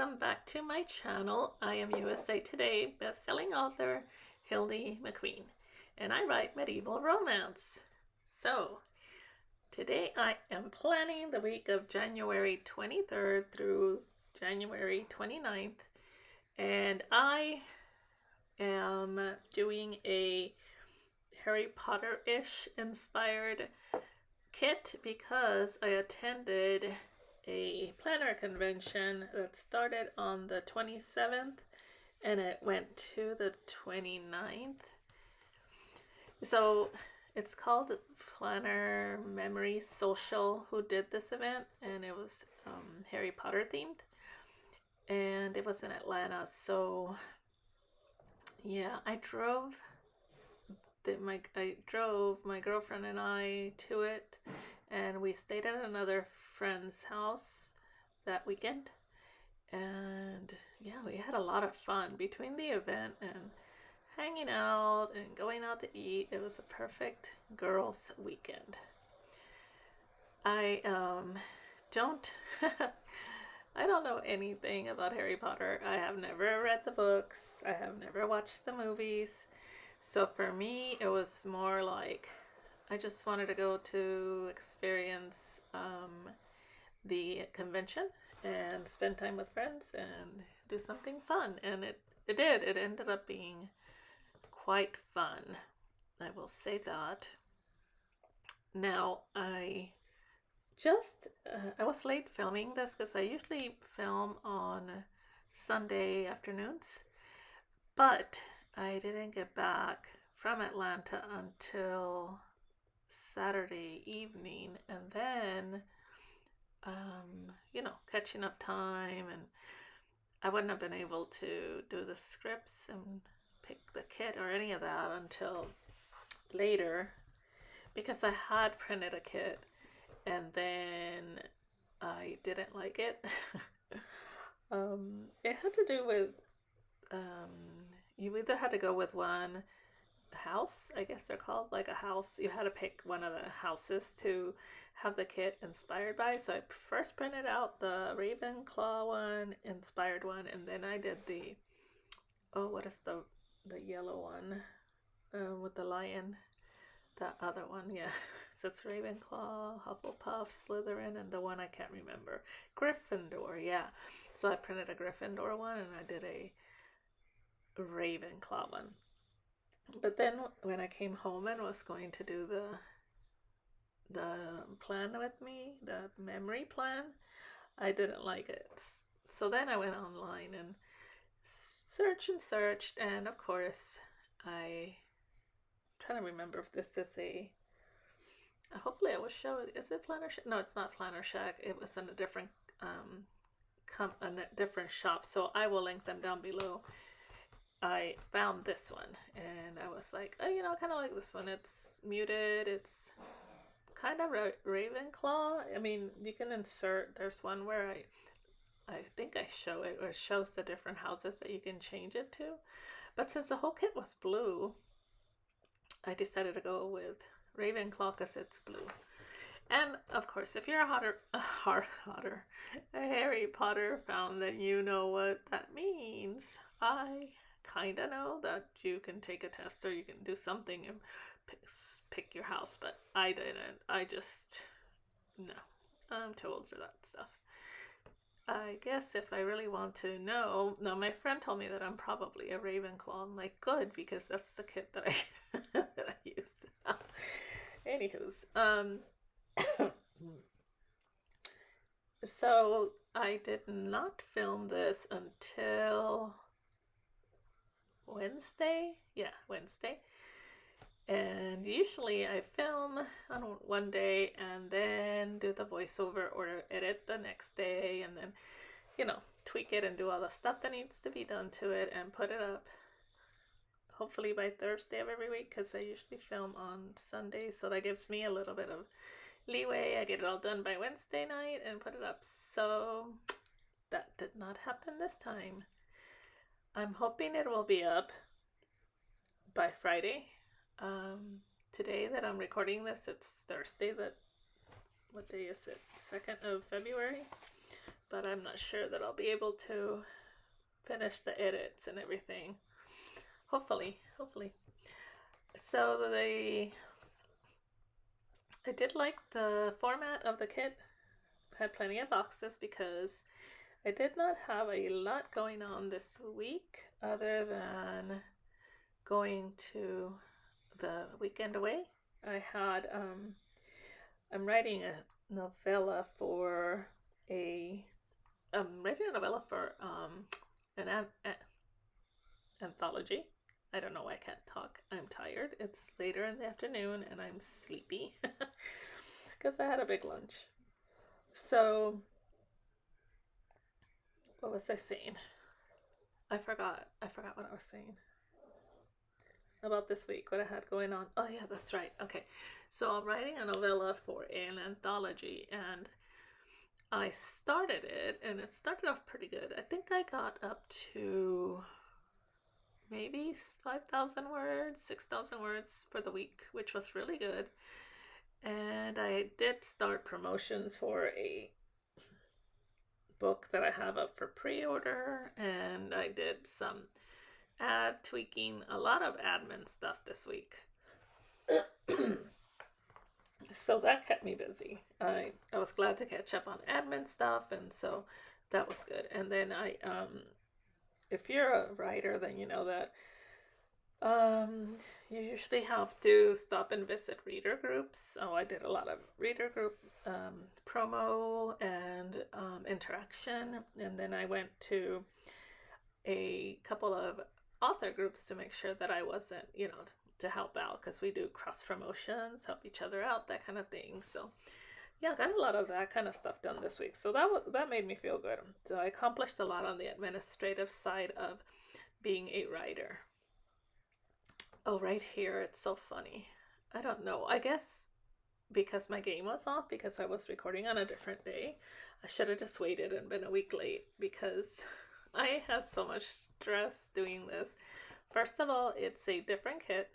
welcome back to my channel. I am USA Today best-selling author Hildie McQueen, and I write medieval romance. So, today I am planning the week of January 23rd through January 29th, and I am doing a Harry Potter-ish inspired kit because I attended a planner convention that started on the 27th and it went to the 29th. So it's called Planner Memory Social who did this event, and it was Harry Potter themed, and it was in Atlanta. So yeah, I drove my girlfriend and I to it, and we stayed at another friend's house that weekend, and yeah, we had a lot of fun between the event and hanging out and going out to eat. It was a perfect girls weekend. I don't I don't know anything about Harry Potter. I have never read the books. I have never watched the movies. So for me, it was more like I just wanted to go to experience the convention and spend time with friends and do something fun. And it did. It ended up being quite fun. I will say that. Now, I was late filming this because I usually film on Sunday afternoons, but I didn't get back from Atlanta until Saturday evening, and then catching up time, and I wouldn't have been able to do the scripts and pick the kit or any of that until later, because I had printed a kit and then I didn't like it. It had to do with you either had to go with one house, I guess they're called, like a house. You had to pick one of the houses to have the kit inspired by. So I first printed out the Ravenclaw one, inspired one, and then I did the what is the yellow one with the lion, the other one, yeah. So it's Ravenclaw, Hufflepuff, Slytherin, and the one I can't remember, Gryffindor, yeah. So I printed a Gryffindor one and I did a Ravenclaw one. But then when I came home and was going to do the plan with me, the memory plan, I didn't like it. So then I went online and searched, and of course I'm trying to remember if this is a hopefully I will show it. Is it Planner Shack? No, it's not Planner Shack. It was in a different different shop, so I will link them down below. I found this one and I was like, oh, I kind of like this one. It's muted. It's kind of Ravenclaw. I mean, you can insert, there's one where I think I show it, or it shows the different houses that you can change it to. But since the whole kit was blue, I decided to go with Ravenclaw because it's blue. And of course, if you're a Harry Potter fan, then you know what that means. I kind of know that you can take a test or you can do something and pick your house, but I didn't. No, I'm too old for that stuff. I guess if I really want to know, no, my friend told me that I'm probably a Ravenclaw. I'm like, good, because that's the kit that I that I used. Anywho's, so I did not film this until Wednesday. Yeah, Wednesday. And usually I film on one day and then do the voiceover or edit the next day, and then tweak it and do all the stuff that needs to be done to it and put it up hopefully by Thursday of every week, because I usually film on Sunday, so that gives me a little bit of leeway. I get it all done by Wednesday night and put it up. So that did not happen this time. I'm hoping it will be up by Friday. Today that I'm recording this, it's Thursday. What day is it? 2nd of February. but I'm not sure that I'll be able to finish the edits and everything. Hopefully. So I did like the format of the kit. Had plenty of boxes because I did not have a lot going on this week other than going to the weekend away. I'm writing a novella for I'm writing a novella for an anthology. I don't know why I can't talk. I'm tired. It's later in the afternoon and I'm sleepy because I had a big lunch. So, what was I saying? I forgot what I was saying about this week, what I had going on. Oh, yeah, that's right. Okay. So, I'm writing a novella for an anthology, and I started it, and it started off pretty good. I think I got up to maybe 5,000 words, 6,000 words for the week, which was really good. And I did start promotions for a book that I have up for pre-order, and I did some ad tweaking, a lot of admin stuff this week. So that kept me busy. I was glad to catch up on admin stuff, and so that was good. And then if you're a writer, then you know that you usually have to stop and visit reader groups. So I did a lot of reader group promo and interaction, and then I went to a couple of author groups to make sure that I wasn't, to help out, because we do cross promotions, help each other out, that kind of thing. So yeah, I got a lot of that kind of stuff done this week. So that made me feel good. So I accomplished a lot on the administrative side of being a writer. Oh, right here, it's so funny. I don't know. I guess because my game was off, because I was recording on a different day, I should have just waited and been a week late, because I had so much stress doing this. First of all, it's a different kit,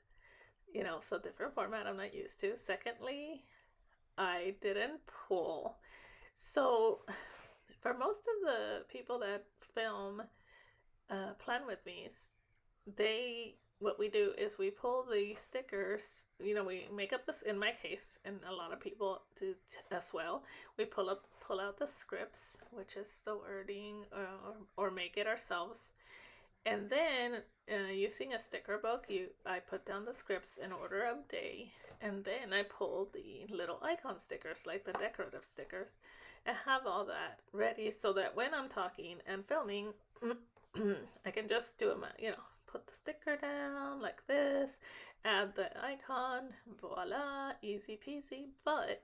so different format I'm not used to. Secondly, I didn't pull. So, for most of the people that film Plan With Me, what we do is we pull the stickers. We make up this, in my case, and a lot of people do as well. We pull out the scripts, which is the wording, or make it ourselves. And then using a sticker book, I put down the scripts in order of day, and then I pull the little icon stickers, like the decorative stickers, and have all that ready so that when I'm talking and filming, I can just do them, put the sticker down like this, add the icon, voila, easy peasy. But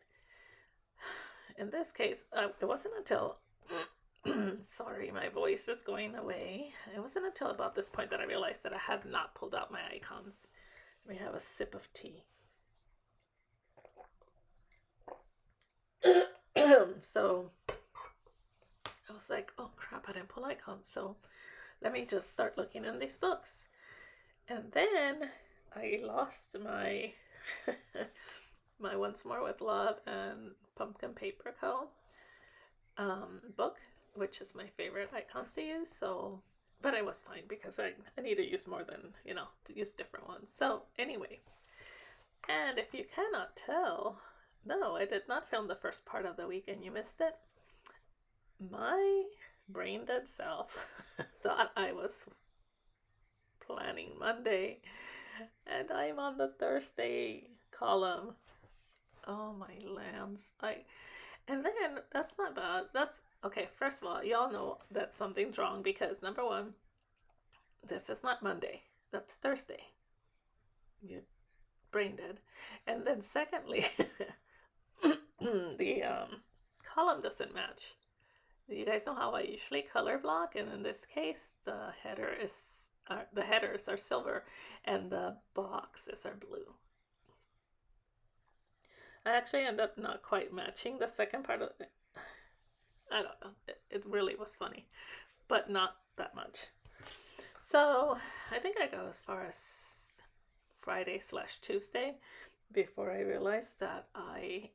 in this case, it wasn't until sorry, my voice is going away. It wasn't until about this point that I realized that I had not pulled out my icons. Let me have a sip of tea. So I was like, oh crap, I didn't pull icons. So let me just start looking in these books. And then I lost my my Once More with Love and Pumpkin Paper Co. Book, which is my favorite icons to use. So, but I was fine because I need to use more than, to use different ones. So anyway, and if you cannot tell, no, I did not film the first part of the week and you missed it. My brain dead self thought I was planning Monday, and I'm on the Thursday column. Oh my lambs. And then that's not bad. That's okay. First of all, y'all know that something's wrong, because number one, this is not Monday. That's Thursday. You're brain dead. And then secondly, the column doesn't match. You guys know how I usually color block, and in this case, the headers are silver and the boxes are blue. I actually end up not quite matching the second part of it. I don't know. It really was funny, but not that much. So I think I go as far as Friday/Tuesday before I realized that I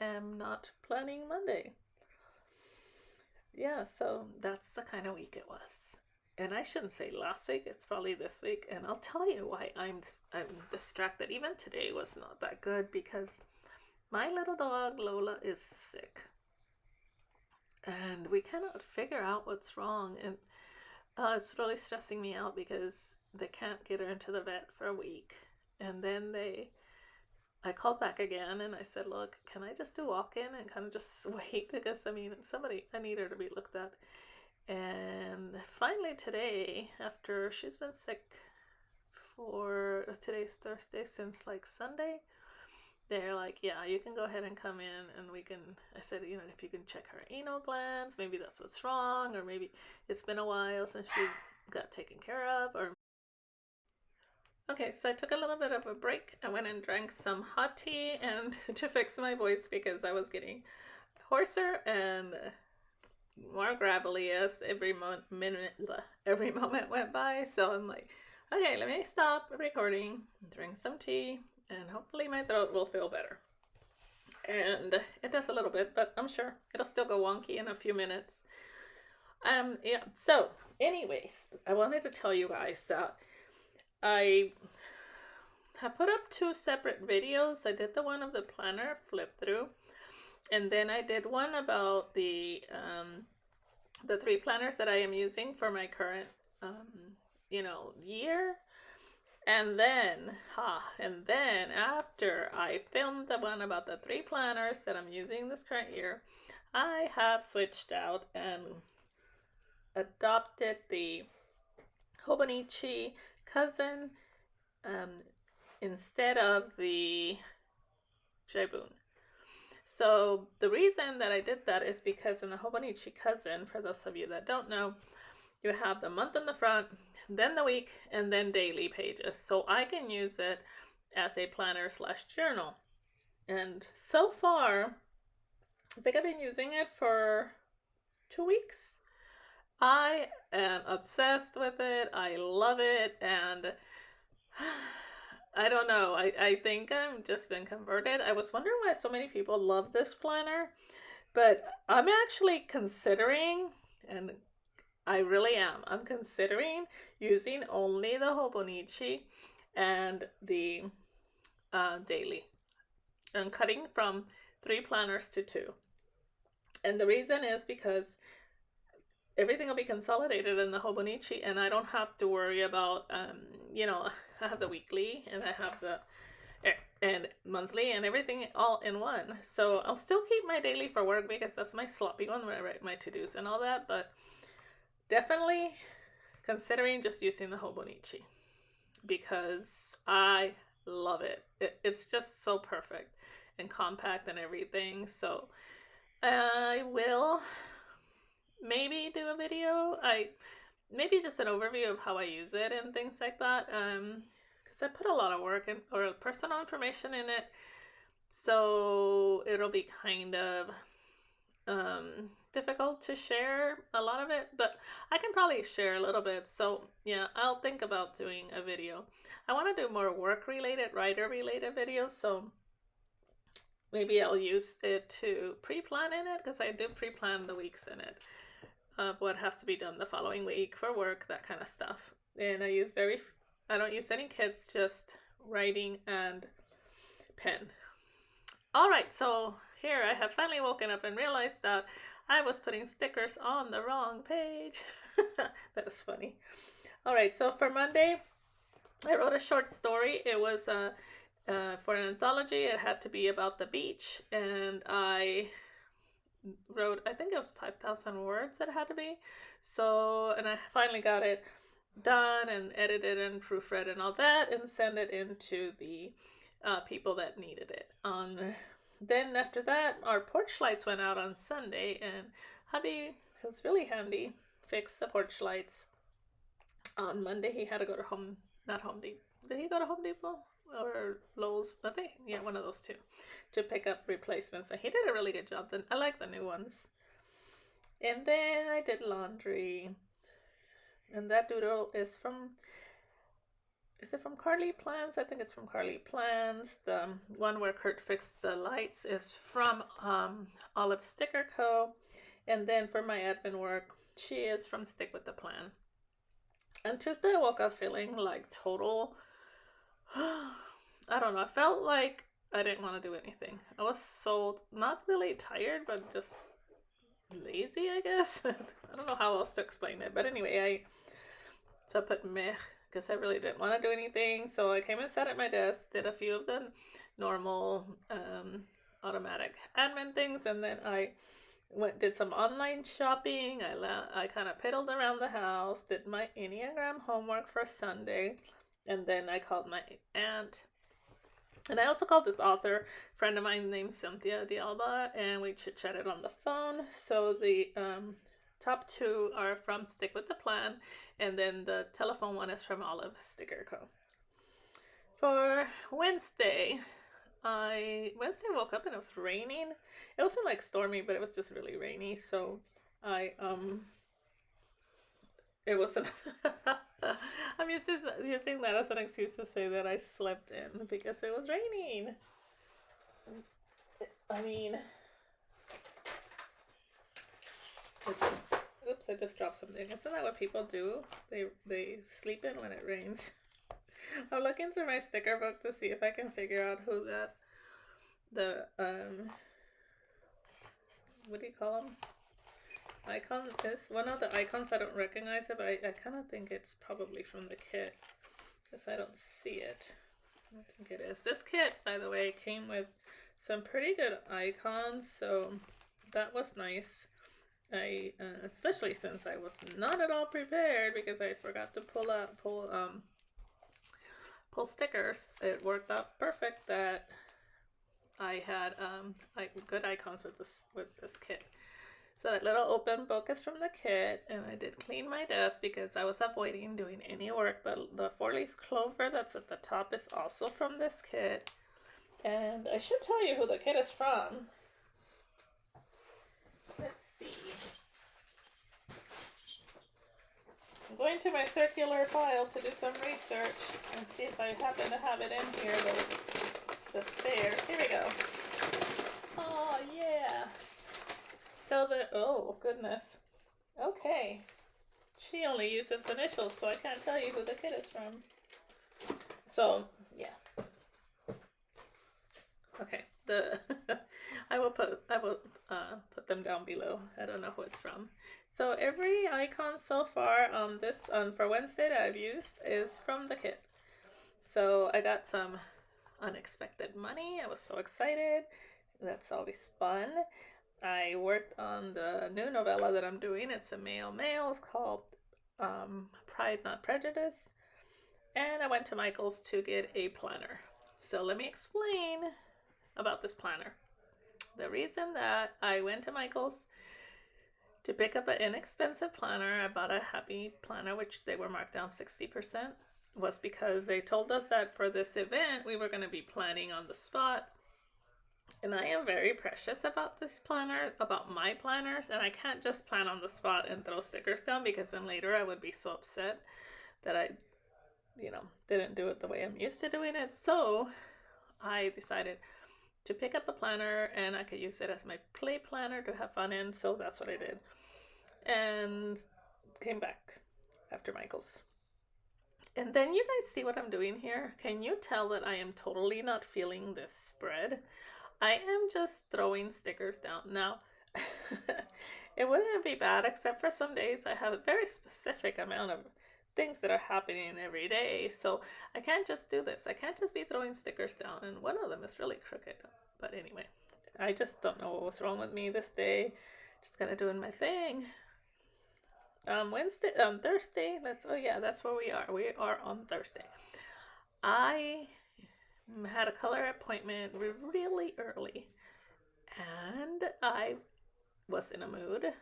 am not planning Monday. yeah, so that's the kind of week it was. And I shouldn't say last week, it's probably this week. And I'll tell you why I'm distracted. Even today was not that good because my little dog Lola is sick. And we cannot figure out what's wrong. And it's really stressing me out because they can't get her into the vet for a week. And then I called back again and I said, look, can I just do walk in and kind of just wait? Because I mean, I need her to be looked at. And finally today, after she's been sick for today's Thursday since like Sunday, they're like, yeah, you can go ahead and come in and we can, I said, you know, if you can check her anal glands, maybe that's what's wrong, or maybe it's been a while since she got taken care of, or okay, so I took a little bit of a break. I went and drank some hot tea and to fix my voice because I was getting hoarser and more gravelly as every moment went by. So I'm like, okay, let me stop recording, drink some tea, and hopefully my throat will feel better. And it does a little bit, but I'm sure it'll still go wonky in a few minutes. Yeah, so anyways, I wanted to tell you guys that I have put up 2 separate videos. I did the one of the planner flip through, and then I did one about the 3 planners that I am using for my current year. And then after I filmed the one about the 3 planners that I'm using this current year, I have switched out and adopted the Hobonichi cousin instead of the Jibun. So the reason that I did that is because in the Hobonichi cousin, for those of you that don't know, you have the month in the front, then the week, and then daily pages. So I can use it as a planner / journal. And so far, I think I've been using it for 2 weeks. I am obsessed with it. I love it. And I don't know. I think I've just been converted. I was wondering why so many people love this planner. But I'm actually considering, and I really am. I'm considering using only the Hobonichi and the daily. I'm cutting from 3 planners to 2. And the reason is because everything will be consolidated in the Hobonichi and I don't have to worry about, I have the weekly and I have the and monthly and everything all in one. So I'll still keep my daily for work because that's my sloppy one where I write my to-dos and all that, but definitely considering just using the Hobonichi because I love it. It's just so perfect and compact and everything. So I will maybe do a video. Maybe just an overview of how I use it and things like that. Because I put a lot of work in or personal information in it. So it'll be kind of difficult to share a lot of it, but I can probably share a little bit. So yeah, I'll think about doing a video. I want to do more work related, writer related videos, so maybe I'll use it to pre-plan in it because I do pre-plan the weeks in it of what has to be done the following week for work, that kind of stuff. And I don't use any kits, just writing and pen. All right, so here I have finally woken up and realized that I was putting stickers on the wrong page. That is funny. All right, so for Monday, I wrote a short story. It was for an anthology. It had to be about the beach, and I wrote, I think it was 5,000 words it had to be. So, and I finally got it done and edited and proofread and all that and sent it into the people that needed it. Then after that, our porch lights went out on Sunday, and hubby, it was really handy, fixed the porch lights. On Monday, he had to go to not Home Depot. Did he go to Home Depot or Lowe's? I think, yeah, one of those 2, to pick up replacements. And he did a really good job. I like the new ones. And then I did laundry. And that doodle is from Carly Plans? I think it's from Carly Plans. The one where Kurt fixed the lights is from Olive Sticker Co. And then for my admin work, she is from Stick with the Plan. And Tuesday I woke up feeling like total, I don't know, I felt like I didn't want to do anything. I was so, not really tired, but just lazy, I guess. I don't know how else to explain it. But anyway, I put meh because I really didn't want to do anything. So I came and sat at my desk, did a few of the normal automatic admin things, and then I did some online shopping. I kind of piddled around the house, did my Enneagram homework for Sunday, and then I called my aunt. And I also called this author friend of mine named Cynthia D'Alba, and we chit-chatted on the phone. So the top two are from Stick with the Plan, and then the telephone one is from Olive Sticker Co. For Wednesday, I woke up and it was raining. It wasn't like stormy, but it was just really rainy. So I it wasn't. I'm using that as an excuse to say that I slept in because it was raining. I mean, oops! I just dropped something. Isn't that what people do? They sleep in when it rains. I'm looking through my sticker book to see if I can figure out who what do you call them? Icon is one of the icons. I don't recognize it, but I kind of think it's probably from the kit because I don't see it. I think it is. This kit, by the way, came with some pretty good icons, so that was nice. I especially since I was not at all prepared because I forgot to pull stickers. It worked out perfect that I had good icons with this kit. So that little open book is from the kit, and I did clean my desk because I was avoiding doing any work. The 4-leaf clover that's at the top is also from this kit. And I should tell you who the kit is from. Let's see. I'm going to my circular file to do some research and see if I happen to have it in here, the spares. Here we go. Oh, yeah. So oh, goodness. Okay. She only uses initials, so I can't tell you who the kid is from. So, yeah. Okay. I will put them down below. I don't know who it's from. So every icon so far on this for Wednesday that I've used is from the kit. So I got some unexpected money. I was so excited. That's always fun. I worked on the new novella that I'm doing. It's a male. It's called Pride Not Prejudice. And I went to Michael's to get a planner. So let me explain about this planner. The reason that I went to Michael's to pick up an inexpensive planner, I bought a Happy planner, which they were marked down 60%, was because they told us that for this event, we were going to be planning on the spot. And I am very precious about this planner, about my planners, and I can't just plan on the spot and throw stickers down because then later I would be so upset that I, didn't do it the way I'm used to doing it. So I decided to pick up a planner and I could use it as my play planner to have fun in. So that's what I did. And came back after Michael's. And then you guys see what I'm doing here? Can you tell that I am totally not feeling this spread? I am just throwing stickers down. Now, it wouldn't be bad except for some days I have a very specific amount of things that are happening every day. So I can't just do this. I can't just be throwing stickers down. And one of them is really crooked. But anyway, I just don't know what was wrong with me this day. Just kind of doing my thing. Thursday, that's where we are. We are on Thursday. I had a color appointment really early and I was in a mood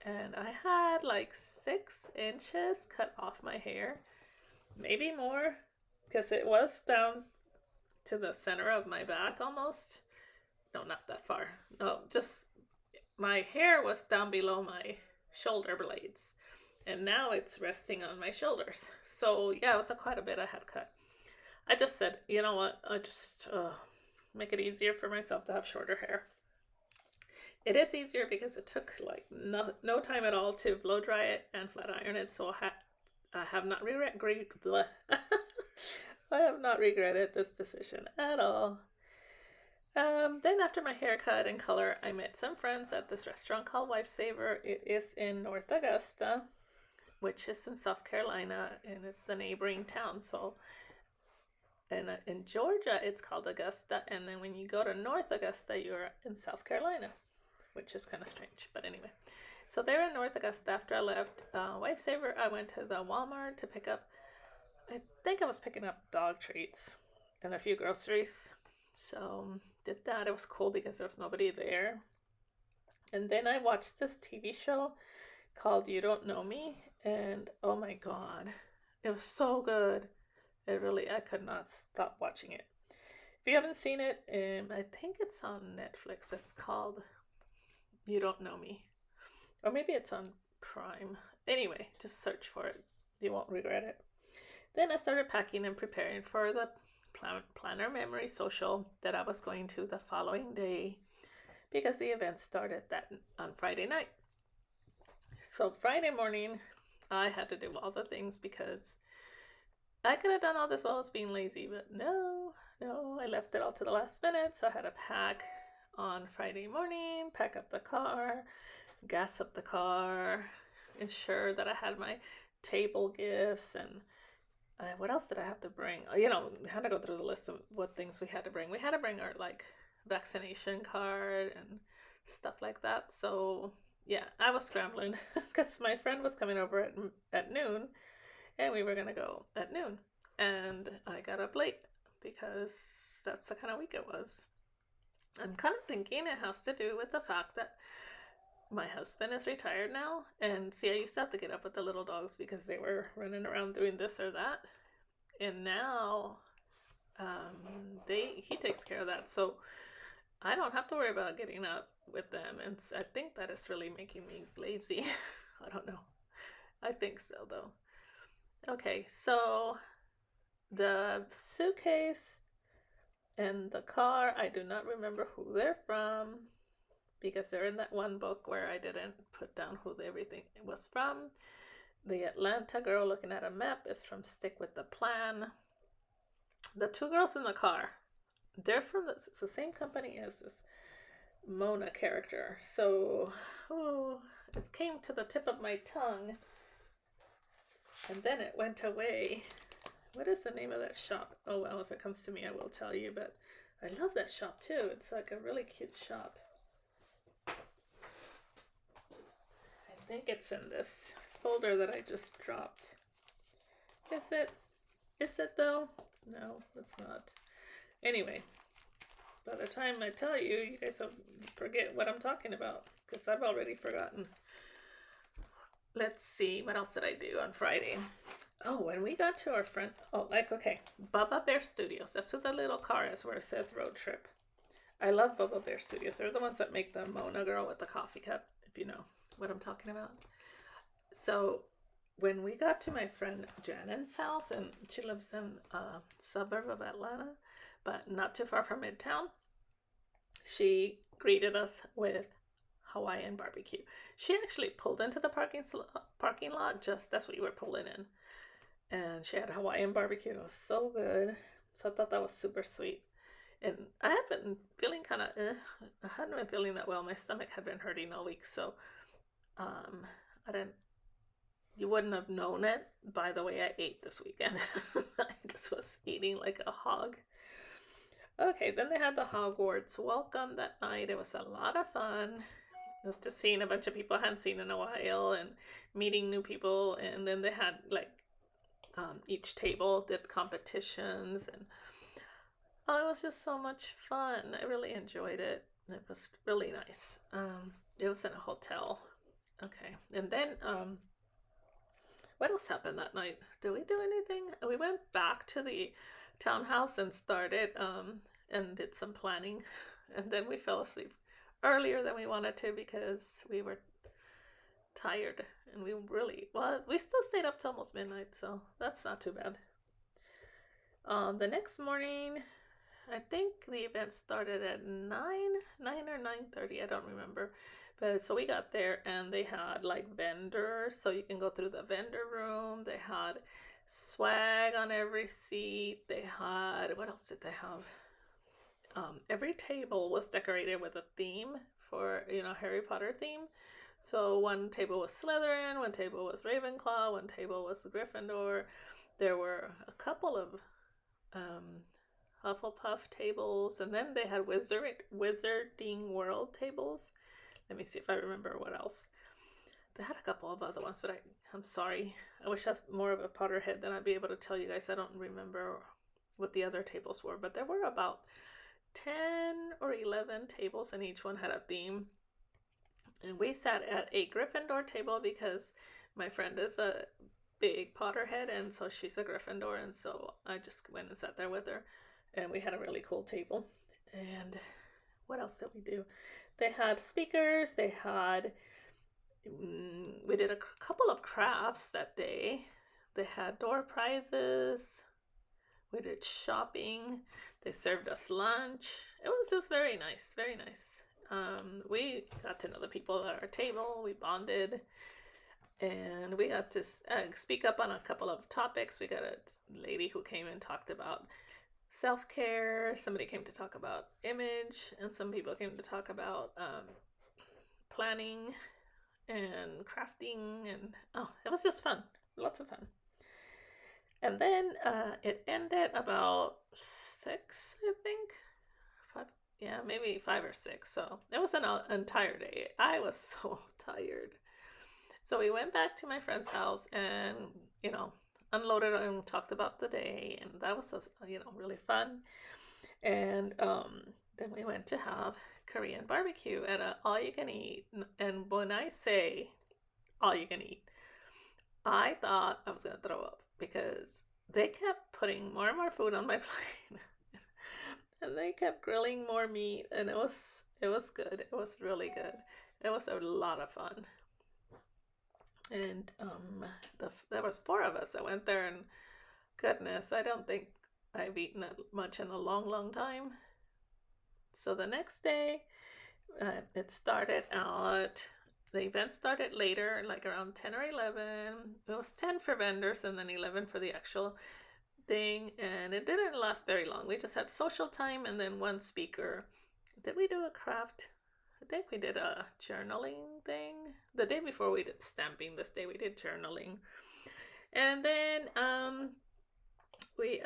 and I had like 6 inches cut off my hair, maybe more, because it was down to the center of my back almost. No, not that far. No, just my hair was down below my shoulder blades and now it's resting on my shoulders. So yeah, it was quite a bit I had cut. I just said, you know what, I just make it easier for myself to have shorter hair. It is easier because it took like no time at all to blow dry it and flat iron it. So I have not I have not regretted this decision at all. Then after my haircut and color, I met some friends at this restaurant called Lifesaver. It is in North Augusta, which is in South Carolina, and it's the neighboring town. So, and in Georgia, it's called Augusta, and then when you go to North Augusta, you're in South Carolina, which is kind of strange. But anyway, so they're in North Augusta. After I left Lifesaver, I went to the Walmart to pick up. I think I was picking up dog treats and a few groceries. So did that. It was cool because there was nobody there. And then I watched this TV show called You Don't Know Me, and oh my god, it was so good. It really, I could not stop watching it. If you haven't seen it, I think it's on Netflix. It's called You Don't Know Me, or maybe it's on Prime. Anyway, just search for it. You won't regret it. Then I started packing and preparing for the planner memory social that I was going to the following day because the event started on Friday night. So Friday morning, I had to do all the things because I could have done all this while I was being lazy, but no, I left it all to the last minute. So I had to pack on Friday morning, pack up the car, gas up the car, ensure that I had my table gifts, and what else did I have to bring? We had to go through the list of what things we had to bring. We had to bring our vaccination card and stuff like that. So yeah, I was scrambling because my friend was coming over at noon, and we were gonna go at noon, and I got up late because that's the kind of week it was. I'm kind of thinking it has to do with the fact that my husband is retired now, and see, I used to have to get up with the little dogs because they were running around doing this or that, and now he takes care of that, so I don't have to worry about getting up with them, and I think that is really making me lazy. I don't know. I think so, though. Okay, so the suitcase and the car, I do not remember who they're from because they're in that one book where I didn't put down who everything was from. The Atlanta girl looking at a map is from Stick with the Plan. The two girls in the car, they're from the same company as this Mona character. So, it came to the tip of my tongue, and then it went away. What is the name of that shop? Oh, well, if it comes to me, I will tell you, but I love that shop, too. It's like a really cute shop. I think it's in this folder that I just dropped. Is it? Is it, though? No, it's not. Anyway, by the time I tell you, you guys will forget what I'm talking about, because I've already forgotten. Let's see, what else did I do on Friday? Oh, when we got to our friend, Bubba Bear Studios. That's what the little car is where it says road trip. I love Bubba Bear Studios. They're the ones that make the Mona girl with the coffee cup, if you know what I'm talking about. So when we got to my friend Janen's house, and she lives in a suburb of Atlanta, but not too far from Midtown, she greeted us with Hawaiian barbecue. She actually pulled into the parking lot, just that's what you were pulling in. And she had Hawaiian barbecue. It was so good. So I thought that was super sweet. And I had been feeling kind of, I hadn't been feeling that well. My stomach had been hurting all week. So you wouldn't have known it by the way I ate this weekend. I just was eating like a hog. Okay, then they had the Hogwarts welcome that night. It was a lot of fun. Just to seeing a bunch of people I hadn't seen in a while and meeting new people. And then they had each table did competitions, and it was just so much fun. I really enjoyed it. It was really nice. It was in a hotel. Okay, and then what else happened that night? Did we do anything? We went back to the townhouse and started and did some planning, and then we fell asleep earlier than we wanted to because we were tired, and we still stayed up till almost midnight, so that's not too bad. The next morning I think the event started at 9 or 9:30. I don't remember. But so we got there and they had like vendors, so you can go through the vendor room. They had swag on every seat. They had, what else did they have? Every table was decorated with a theme for, Harry Potter theme. So one table was Slytherin, one table was Ravenclaw, one table was Gryffindor. There were a couple of um, Hufflepuff tables, and then they had Wizarding World tables. Let me see if I remember what else. They had a couple of other ones, but I'm sorry. I wish I was more of a Potterhead, then I'd be able to tell you guys. I don't remember what the other tables were, but there were about 10 or 11 tables, and each one had a theme. And we sat at a Gryffindor table because my friend is a big Potterhead, and so she's a Gryffindor, and so I just went and sat there with her, and we had a really cool table. And what else did we do? They had speakers. We did a couple of crafts that day. They had door prizes. We did shopping. They served us lunch. It was just very nice, very nice. We got to know the people at our table. We bonded, and we got to speak up on a couple of topics. We got a lady who came and talked about self-care. Somebody came to talk about image, and some people came to talk about planning and crafting, and it was just fun. Lots of fun. And then it ended about 6, I think. 5, yeah, maybe 5 or 6. So it was an entire day. I was so tired. So we went back to my friend's house and, unloaded and talked about the day. And that was, really fun. And then we went to have Korean barbecue at a all-you-can-eat. And when I say all-you-can-eat, I thought I was going to throw up, because they kept putting more and more food on my plate. And they kept grilling more meat, and it was good. It was really good. It was a lot of fun. And there was 4 of us that went there, and goodness, I don't think I've eaten that much in a long, long time. So the next day, the event started later, like around 10 or 11. It was 10 for vendors and then 11 for the actual thing. And it didn't last very long. We just had social time and then one speaker. Did we do a craft? I think we did a journaling thing. The day before we did stamping. This day we did journaling. And then we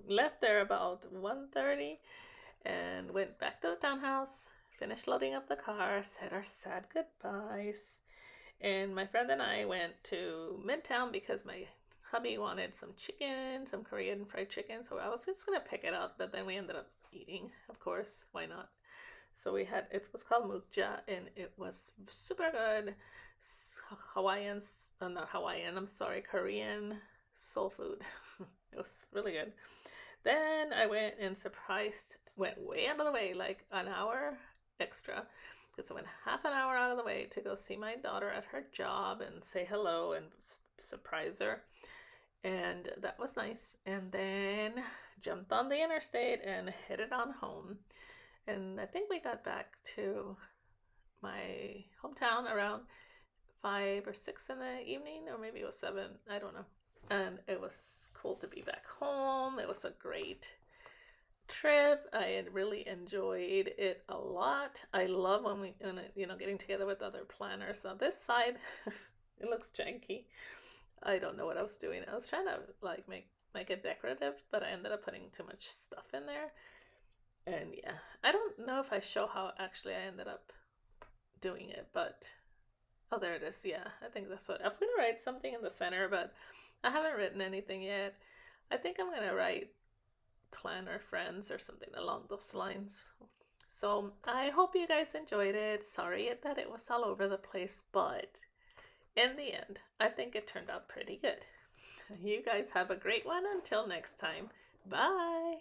left there about 1:30 and went back to the townhouse. Finished loading up the car, said our sad goodbyes, and my friend and I went to Midtown because my hubby wanted some chicken, some Korean fried chicken, so I was just gonna pick it up, but then we ended up eating, of course, why not? So it was called mukja, and it was super good. Korean soul food. It was really good. Then I went and went way out of the way, like an hour extra, because I went half an hour out of the way to go see my daughter at her job and say hello and surprise her, and that was nice. And then jumped on the interstate and headed on home, and I think we got back to my hometown around 5 or 6 in the evening, or maybe it was 7, I don't know. And it was cool to be back home. It was a great trip. I really enjoyed it a lot. I love when getting together with other planners. On this side, it looks janky. I don't know what I was doing. I was trying to like make it decorative, but I ended up putting too much stuff in there. And yeah, I don't know if I show how actually I ended up doing it, but there it is. Yeah, I think that's what I was gonna write, something in the center, but I haven't written anything yet. I think I'm gonna write planner friends or something along those lines. So I hope you guys enjoyed it. Sorry that it was all over the place, but in the end, I think it turned out pretty good. You guys have a great one. Until next time. Bye.